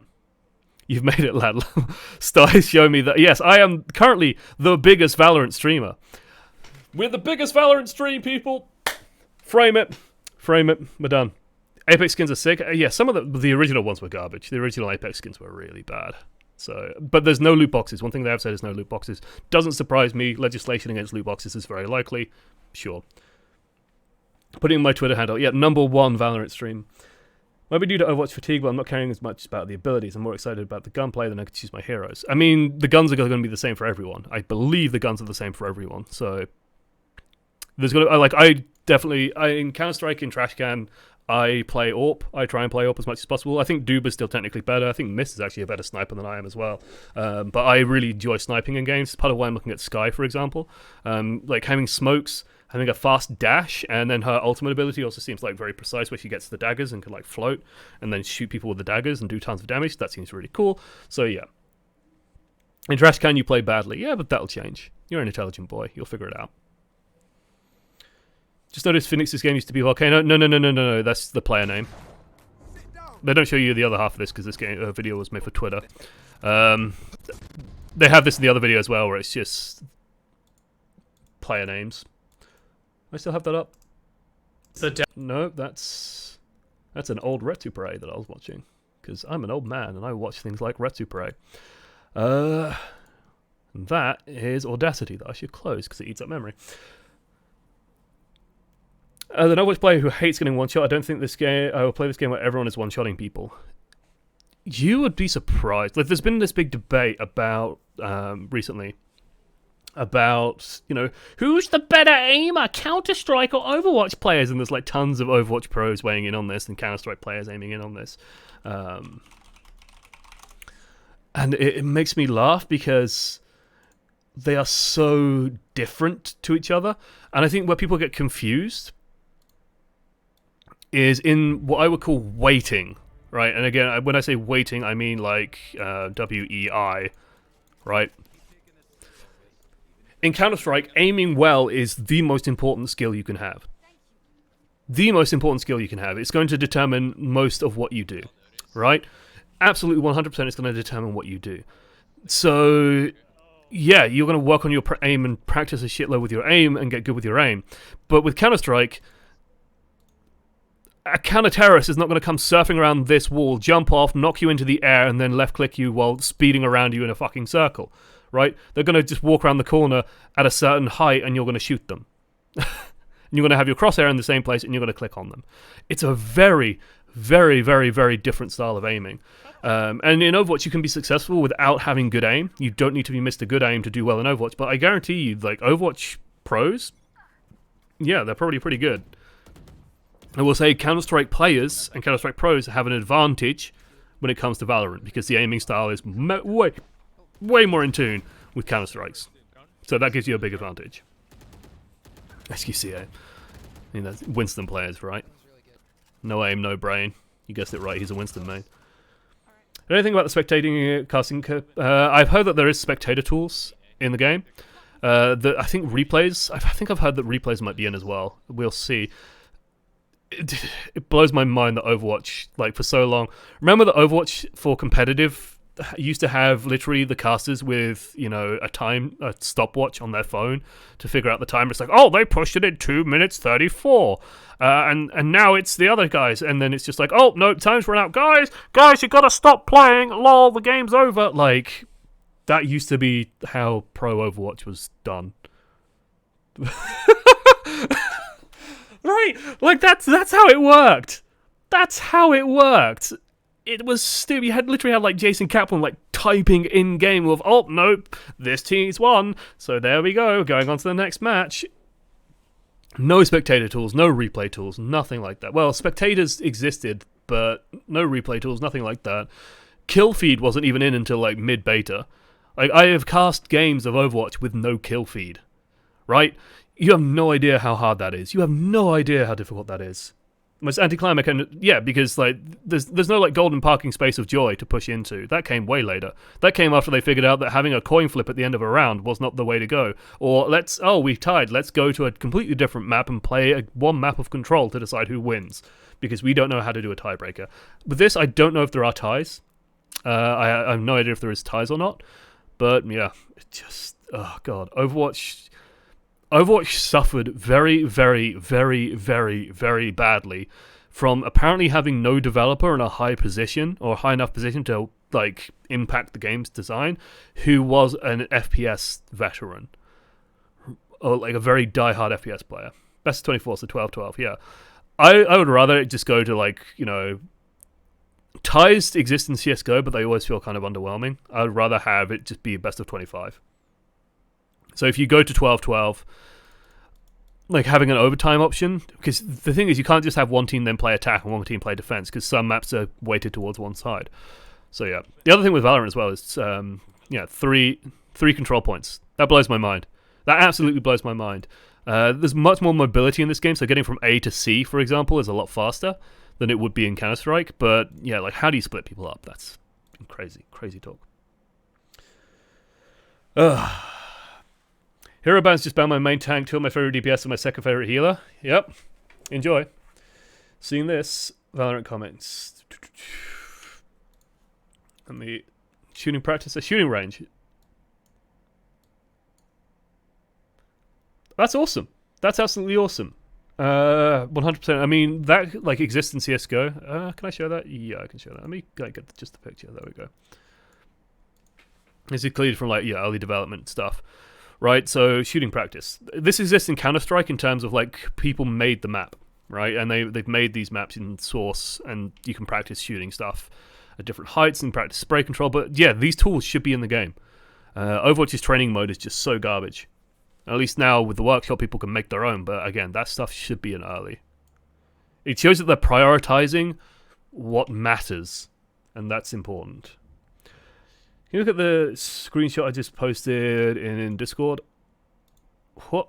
You've made it, lad. Star is showing me that, yes, I am currently the biggest Valorant streamer. We're the biggest Valorant stream, people. Frame it. We're done. Apex skins are sick. Yeah, some of the original ones were garbage. The original Apex skins were really bad. So, but there's no loot boxes. One thing they have said is no loot boxes. Doesn't surprise me. Legislation against loot boxes is very likely. Sure. Putting in my Twitter handle. Yeah, #1 Valorant stream. Might be due to Overwatch fatigue, but I'm not caring as much about the abilities. I'm more excited about the gunplay than I could choose my heroes. I mean, the guns are going to be the same for everyone. I believe the guns are the same for everyone. So there's going to in Counter-Strike in Trash Can, I play AWP. I try and play AWP as much as possible. I think Doob is still technically better. I think Mist is actually a better sniper than I am as well. But I really enjoy sniping in games. Part of why I'm looking at Skye, for example. Like having smokes, having a fast dash, and then her ultimate ability also seems like very precise, where she gets the daggers and can like float and then shoot people with the daggers and do tons of damage. That seems really cool. So yeah. In Trash Can, you play badly. Yeah, but that'll change. You're an intelligent boy. You'll figure it out. Just noticed Phoenix's game used to be Volcano. No. That's the player name. They don't show you the other half of this because this game video was made for Twitter. They have this in the other video as well, where it's just player names. I still have that up. No, that's an old Retsu Parade that I was watching, because I'm an old man and I watch things like Retsu Parade. That is Audacity that I should close because it eats up memory. The Overwatch player who hates getting one-shot. I don't think I will play this game where everyone is one-shotting people. You would be surprised. Like, there's been this big debate about recently about, who's the better aimer, Counter-Strike or Overwatch players? And there's like tons of Overwatch pros weighing in on this and Counter-Strike players aiming in on this. And it makes me laugh because they are so different to each other. And I think where people get confused is in what I would call weighting, right? And again, when I say weighting, I mean like WEI, right? In Counter-Strike, aiming well is the most important skill you can have. The most important skill you can have. It's going to determine most of what you do, right? Absolutely 100% it's going to determine what you do. So, yeah, you're going to work on your aim and practice a shitload with your aim and get good with your aim. But with Counter-Strike, a counter-terrorist is not going to come surfing around this wall, jump off, knock you into the air, and then left-click you while speeding around you in a fucking circle, right? They're going to just walk around the corner at a certain height, and you're going to shoot them. And you're going to have your crosshair in the same place, and you're going to click on them. It's a very, very, very, very different style of aiming. And in Overwatch, you can be successful without having good aim. You don't need to be Mr. Good Aim to do well in Overwatch, but I guarantee you, like, Overwatch pros, yeah, they're probably pretty good. I will say Counter-Strike players and Counter-Strike pros have an advantage when it comes to Valorant, because the aiming style is way more in tune with Counter-Strikes. So that gives you a big advantage. SQCA. I mean, that's Winston players, right? No aim, no brain. You guessed it right, he's a Winston main. Anything about the spectating casting? I've heard that there is spectator tools in the game. I think replays. I think I've heard that replays might be in as well. We'll see. It blows my mind that Overwatch, like, for so long. Remember that Overwatch for competitive used to have literally the casters with, you know, a stopwatch on their phone to figure out the time. It's like, oh, they pushed it in 2 minutes 34, and now it's the other guys, and then it's just like, oh no, time's run out, guys, you gotta stop playing. Lol, the game's over. Like, that used to be how pro Overwatch was done. Right, like that's how it worked. That's how it worked. It was stupid. You literally had like Jason Kaplan like typing in game of, oh nope, this team's won, so there we go, going on to the next match. No spectator tools, no replay tools, nothing like that. Well, spectators existed, but no replay tools, nothing like that. Kill feed wasn't even in until like mid beta. Like, I have cast games of Overwatch with no kill feed, right? You have no idea how hard that is. You have no idea how difficult that is. It's anticlimactic, and yeah, because like there's no like golden parking space of joy to push into. That came way later. That came after they figured out that having a coin flip at the end of a round was not the way to go. Or we tied. Let's go to a completely different map and play one map of control to decide who wins, because we don't know how to do a tiebreaker. With this, I don't know if there are ties. I have no idea if there is ties or not. But yeah, it just, oh god, Overwatch suffered very, very, very, very, very badly from apparently having no developer in a high position, or high enough position to like impact the game's design, who was an FPS veteran, or like a very die-hard FPS player. Best of 24, so 12-12, yeah. I would rather it just go to, like, you know, ties exist in CSGO, but they always feel kind of underwhelming. I'd rather have it just be best of 25. So if you go to 12-12, like having an overtime option, because the thing is, you can't just have one team then play attack and one team play defense, because some maps are weighted towards one side. So yeah, the other thing with Valorant as well is, three control points. That blows my mind. That absolutely blows my mind. There's much more mobility in this game, so getting from A to C, for example, is a lot faster than it would be in Counter-Strike. But yeah, like, how do you split people up? That's crazy talk. Hero Band's just banned my main tank, two of my favorite DPS, and my second favorite healer. Yep. Enjoy. Seeing this, Valorant comments. And the shooting practice, a shooting range. That's awesome. That's absolutely awesome. 100%. I mean, that like exists in CSGO. Can I show that? Yeah, I can show that. Let me get just the picture. There we go. This is clearly from like early development stuff. Right, so shooting practice. This exists in Counter-Strike in terms of like people made the map, right? And they've made these maps in Source, and you can practice shooting stuff at different heights and practice spray control. But yeah, these tools should be in the game. Overwatch's training mode is just so garbage. At least now with the workshop, people can make their own. But again, that stuff should be in early. It shows that they're prioritizing what matters, and that's important. Can you look at the screenshot I just posted in Discord? What?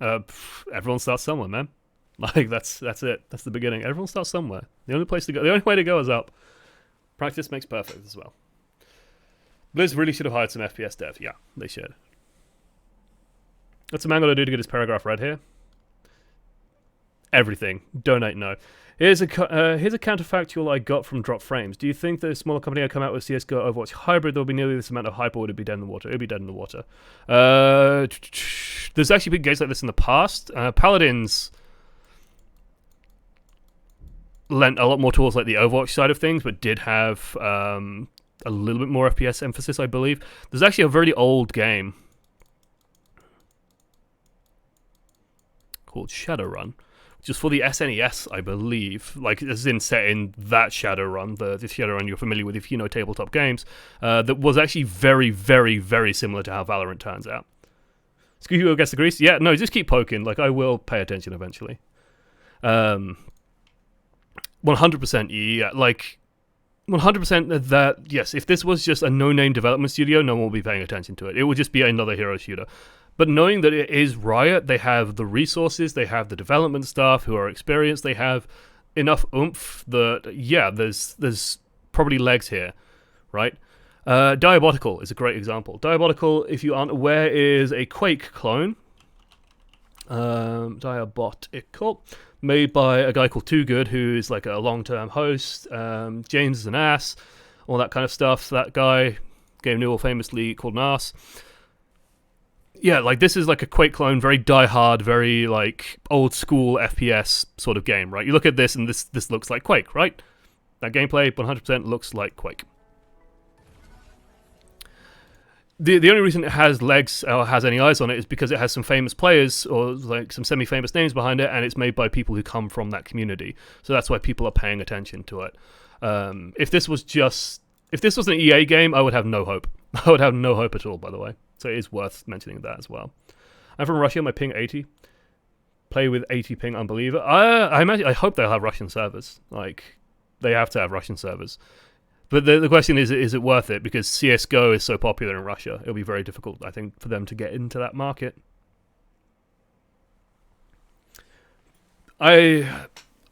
Everyone starts somewhere, man. Like that's it. That's the beginning. Everyone starts somewhere. The only place to go, the only way to go is up. Practice makes perfect as well. Blizz really should have hired some FPS dev. Yeah, they should. What's a man got to do to get his paragraph read here? Everything. Donate no. Here's a counterfactual I got from Drop Frames. Do you think that a smaller company would come out with CSGO Overwatch hybrid, there will be nearly this amount of hype, or would it be dead in the water? It would be dead in the water. There's actually been games like this in the past. Paladins lent a lot more towards like the Overwatch side of things, but did have a little bit more FPS emphasis, I believe. There's actually a very old game called Shadowrun, which is for the SNES, I believe. Like, as in set in that Shadowrun, the Shadowrun you're familiar with if you know tabletop games, that was actually very, very, very similar to how Valorant turns out. Scooby gets the grease? Yeah, no, just keep poking. Like, I will pay attention eventually. 100%, yeah, like 100% that, yes, if this was just a no-name development studio, no one will be paying attention to it. It would just be another hero shooter. But knowing that it is Riot, they have the resources, they have the development staff who are experienced, they have enough oomph that, yeah, there's probably legs here, right? Diabotical is a great example. Diabotical, if you aren't aware, is a Quake clone. Diabotical, made by a guy called Too Good, who is like a long-term host. James is an ass, all that kind of stuff. That guy, game Newell famously called an ass. Yeah, like this is like a Quake clone, very die-hard, very like old-school FPS sort of game, right? You look at this and this looks like Quake, right? That gameplay 100% looks like Quake. The only reason it has legs or has any eyes on it is because it has some famous players or like some semi-famous names behind it, and it's made by people who come from that community. So that's why people are paying attention to it. If this was an EA game, I would have no hope. I would have no hope at all, by the way. So it is worth mentioning that as well. I'm from Russia, my ping 80. Play with 80 ping unbeliever. I hope they'll have Russian servers. Like, they have to have Russian servers. But the question is it worth it? Because CSGO is so popular in Russia. It'll be very difficult, I think, for them to get into that market. I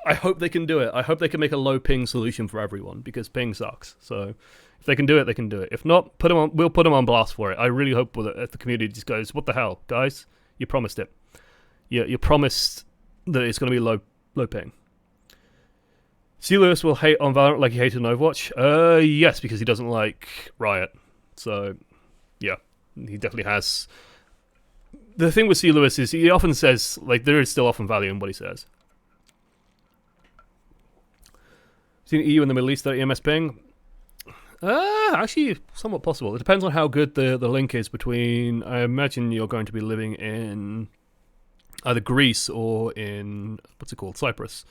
hope they can do it. I hope they can make a low ping solution for everyone, because ping sucks. So if they can do it, they can do it. If not, we'll put them on blast for it. I really hope that the community just goes, what the hell, guys? You promised it. You promised that it's going to be low ping. C. Lewis will hate on Valorant like he hated on Overwatch. Yes, because he doesn't like Riot. So, yeah, he definitely has. The thing with C. Lewis is he often says, like, there is still often value in what he says. Seen EU in the Middle East that EMS ping? Actually, somewhat possible. It depends on how good the link is between. I imagine you're going to be living in either Greece or in Cyprus.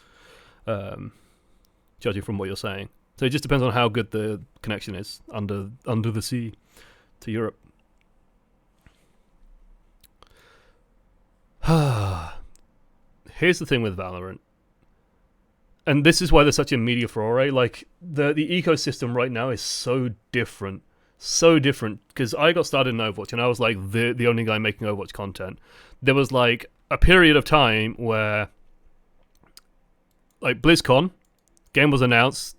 Judging from what you're saying, so it just depends on how good the connection is under the sea to Europe. Here's the thing with Valorant, and this is why there's such a media furore. Like the ecosystem right now is so different, because I got started in Overwatch and I was like the only guy making Overwatch content. There was like a period of time where, like, BlizzCon, game was announced,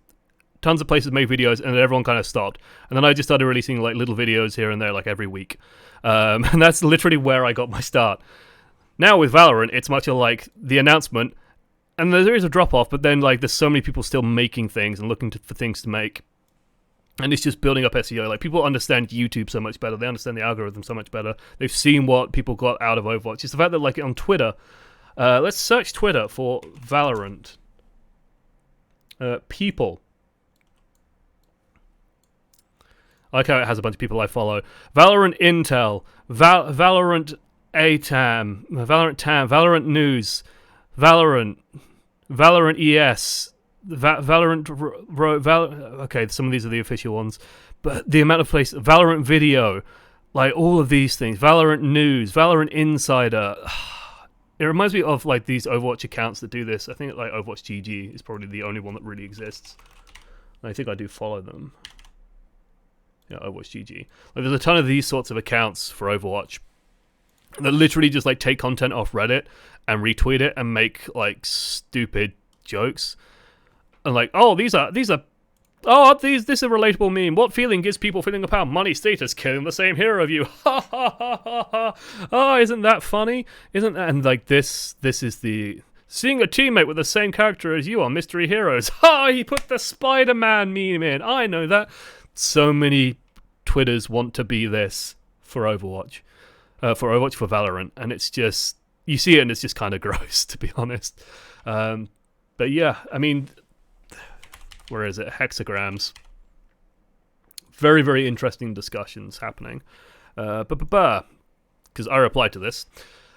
tons of places made videos, and then everyone kind of stopped. And then I just started releasing like little videos here and there, like every week. And that's literally where I got my start. Now with Valorant, it's much like the announcement, and there is a drop-off, but then like there's so many people still making things and looking for things to make. And it's just building up SEO. Like, people understand YouTube so much better. They understand the algorithm so much better. They've seen what people got out of Overwatch. It's the fact that, like, on Twitter, let's search Twitter for Valorant. People. I like how it has a bunch of people I follow. Valorant Intel, Valorant ATAM, Valorant TAM, Valorant News, Valorant ES, Valorant. Okay, some of these are the official ones, but the amount of places. Valorant Video, like all of these things. Valorant News, Valorant Insider. It reminds me of like these Overwatch accounts that do this. I think like Overwatch GG is probably the only one that really exists. And I think I do follow them. Yeah, Overwatch GG. Like, there's a ton of these sorts of accounts for Overwatch. that literally just like take content off Reddit and retweet it and make like stupid jokes and like, oh, this is a relatable meme. What feeling gives people feeling of power? Money, status, killing the same hero of you. Ha ha ha ha ha. Oh, isn't that funny? Isn't that? And like this is the seeing a teammate with the same character as you on Mystery Heroes. Ha! He put the Spider-Man meme in. I know that. So many Twitters want to be this for Overwatch. For Valorant, and it's just, you see it and it's just kind of gross, to be honest. But yeah, I mean, where is it? Hexagrams. Very, very interesting discussions happening. Because I replied to this.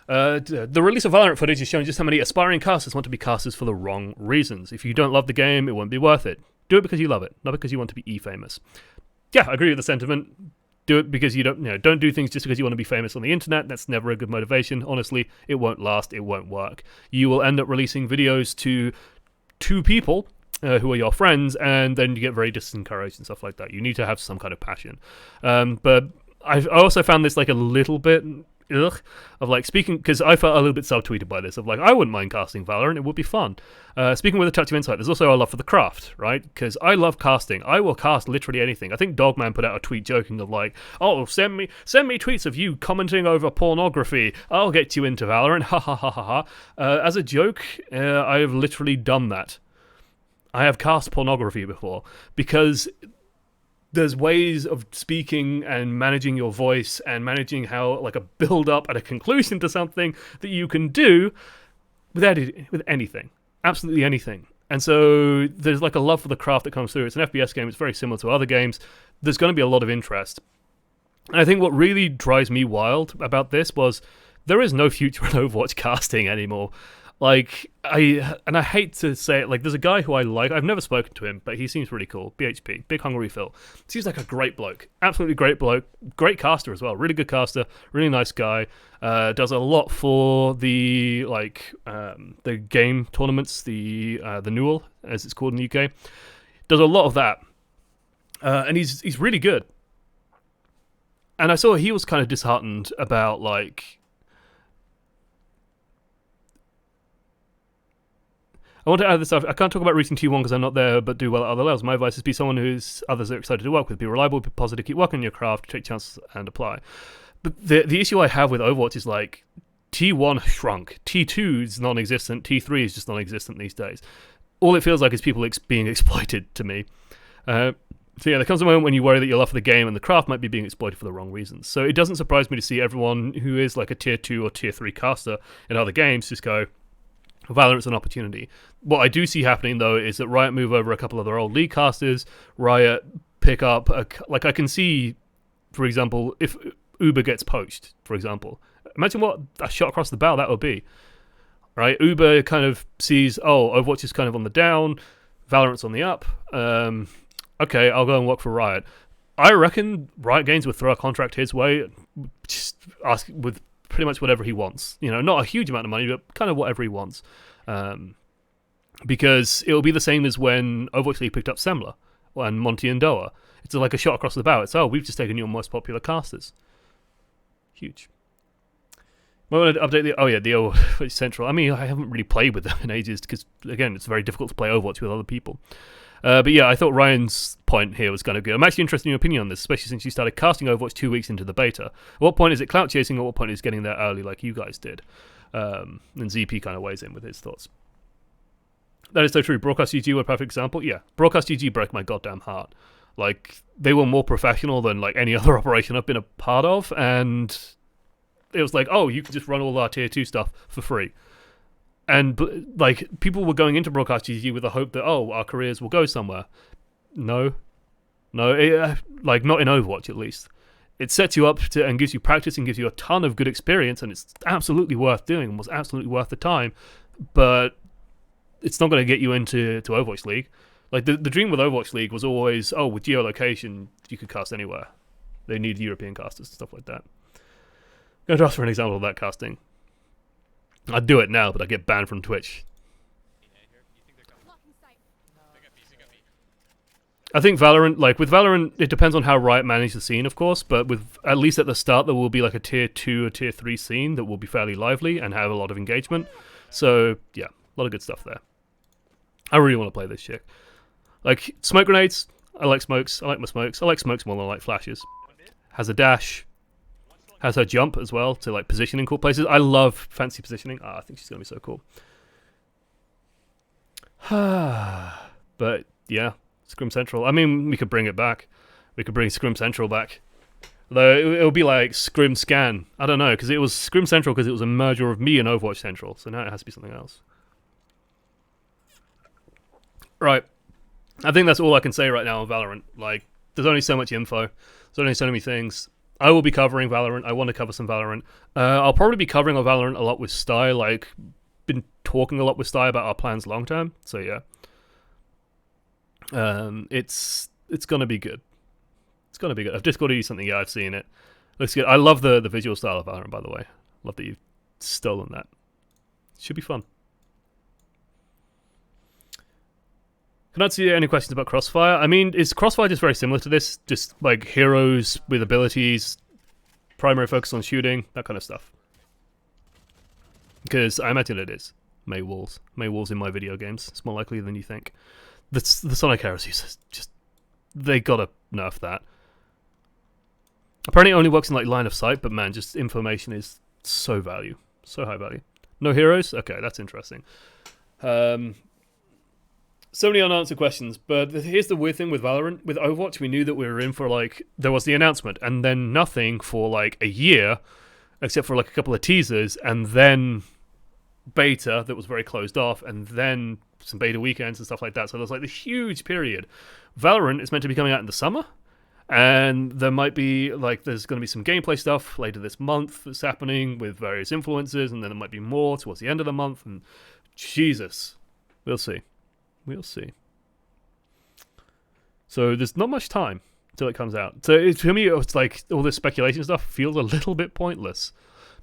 The release of Valorant footage is showing just how many aspiring casters want to be casters for the wrong reasons. If you don't love the game, it won't be worth it. Do it because you love it, not because you want to be E-famous. Yeah, I agree with the sentiment. Do it because you don't do things just because you want to be famous on the internet. That's never a good motivation. Honestly, it won't last. It won't work. You will end up releasing videos to 2 people who are your friends, and then you get very disencouraged and stuff like that. You need to have some kind of passion. But I also found this like a little bit of like speaking, because I felt a little bit subtweeted by this, of like, I wouldn't mind casting Valorant, it would be fun. Speaking with a touch of insight, there's also a love for the craft, right? Because I love casting. I will cast literally anything. I think Dogman put out a tweet joking of like, oh, send me tweets of you commenting over pornography. I'll get you into Valorant. Ha ha ha ha ha. As a joke, I have literally done that. I have cast pornography before, because there's ways of speaking and managing your voice and managing how like a build up and a conclusion to something that you can do with anything, absolutely anything. And so there's like a love for the craft that comes through. It's an FPS game. It's very similar to other games. There's going to be a lot of interest. And I think what really drives me wild about this was there is no future in Overwatch casting anymore. Like, I hate to say it, like, there's a guy who I like. I've never spoken to him, but he seems really cool. BHP, Big Hungry Phil. Seems like a great bloke. Absolutely great bloke. Great caster as well. Really good caster. Really nice guy. Does a lot for the, like, the game tournaments, the Newell, as it's called in the UK. Does a lot of that. And he's really good. And I saw he was kind of disheartened about, like, I want to add this stuff. I can't talk about reaching T1 because I'm not there, but do well at other levels. My advice is be someone who's others are excited to work with. Be reliable, be positive, keep working on your craft, take chances, and apply. But the issue I have with Overwatch is like T1 shrunk, T2 is non-existent, T3 is just non-existent these days. All it feels like is people being exploited to me. So yeah, there comes a moment when you worry that your love for the game and the craft might be being exploited for the wrong reasons. So it doesn't surprise me to see everyone who is like a tier 2 or tier 3 caster in other games just go, Valorant's an opportunity. What I do see happening, though, is that Riot move over a couple of their old League casters. Riot pick up, like I can see, for example, if Uber gets poached, for example. Imagine what a shot across the bow that would be. Right? Uber kind of sees, oh, Overwatch is kind of on the down, Valorant's on the up. Okay, I'll go and work for Riot. I reckon Riot Games would throw a contract his way, just ask with pretty much whatever he wants. You know, not a huge amount of money, but kind of whatever he wants. Because it'll be the same as when Overwatch League picked up Semler and Monty and Doa. It's like a shot across the bow. It's, oh, we've just taken your most popular casters. Huge. I want to update the Overwatch Central. I mean, I haven't really played with them in ages because, again, it's very difficult to play Overwatch with other people. But yeah, I thought Ryan's point here was kind of good. I'm actually interested in your opinion on this, especially since you started casting Overwatch 2 weeks into the beta. At what point is it clout chasing, or what point is getting there early like you guys did? And ZP kind of weighs in with his thoughts. That is so true. Broadcast GG were a perfect example. Yeah, Broadcast GG broke my goddamn heart. Like, they were more professional than like any other operation I've been a part of, and it was like, oh, you can just run all our tier 2 stuff for free. And, like, people were going into Broadcast GG with the hope that, oh, our careers will go somewhere. No, like, not in Overwatch, at least. It sets you up to, and gives you practice and gives you a ton of good experience, and it's absolutely worth doing and was absolutely worth the time, but it's not going to get you into Overwatch League. Like, the dream with Overwatch League was always, oh, with geolocation, you could cast anywhere. They need European casters and stuff like that. I'm going to ask for an example of that casting. I'd do it now, but I get banned from Twitch. I think Valorant, like with Valorant, it depends on how Riot manage the scene, of course. But with at least at the start, there will be like a tier 2 or tier 3 scene that will be fairly lively and have a lot of engagement. So yeah, a lot of good stuff there. I really want to play this shit. Like smoke grenades, I like smokes. I like my smokes. I like smokes more than I like flashes. Has a dash. Has her jump as well to like position in cool places. I love fancy positioning. I think she's gonna be so cool. But yeah, Scrim Central. I mean, we could bring it back. We could bring Scrim Central back. Though it'll be like Scrim Scan. I don't know, because it was Scrim Central because it was a merger of me and Overwatch Central. So now it has to be something else. Right. I think that's all I can say right now on Valorant. Like, there's only so much info. There's only so many things. I will be covering Valorant. I want to cover some Valorant. I'll probably be covering a Valorant a lot with Sty. Like, been talking a lot with Sty about our plans long term. So yeah. It's gonna be good. It's gonna be good. I've just got to use something. Yeah, I've seen it. Looks good. I love the visual style of Valorant, by the way. Love that you've stolen that. Should be fun. Can I see any questions about Crossfire? I mean, is Crossfire just very similar to this? Just like heroes with abilities, primary focus on shooting, that kind of stuff? Because I imagine it is. May Walls in my video games. It's more likely than you think. The Sonic heresies is just... They gotta nerf that. Apparently it only works in like line of sight, but man, just information is so value. So high value. No heroes? Okay, that's interesting. So many unanswered questions, but here's the weird thing with Valorant. With Overwatch, we knew that we were in for like... There was the announcement, and then nothing for like a year, except for like a couple of teasers, and then beta that was very closed off, and then some beta weekends and stuff like that. So there's like this huge period. Valorant is meant to be coming out in the summer, and there might be like... There's going to be some gameplay stuff later this month that's happening with various influencers, and then there might be more towards the end of the month, and Jesus. We'll see. We'll see. So there's not much time until it comes out. So for me, it's like all this speculation stuff feels a little bit pointless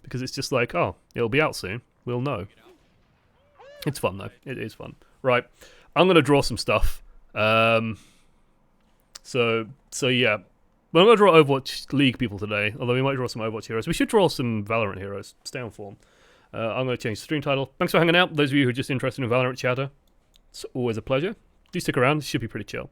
because it's just like, oh, it'll be out soon. We'll know. It's fun though. It is fun. Right. I'm gonna draw some stuff. So yeah. We're not gonna draw Overwatch League people today, although we might draw some Overwatch heroes. We should draw some Valorant heroes. Stay on form. I'm gonna change the stream title. Thanks for hanging out. Those of you who are just interested in Valorant chatter. It's always a pleasure. Do stick around. It should be pretty chill.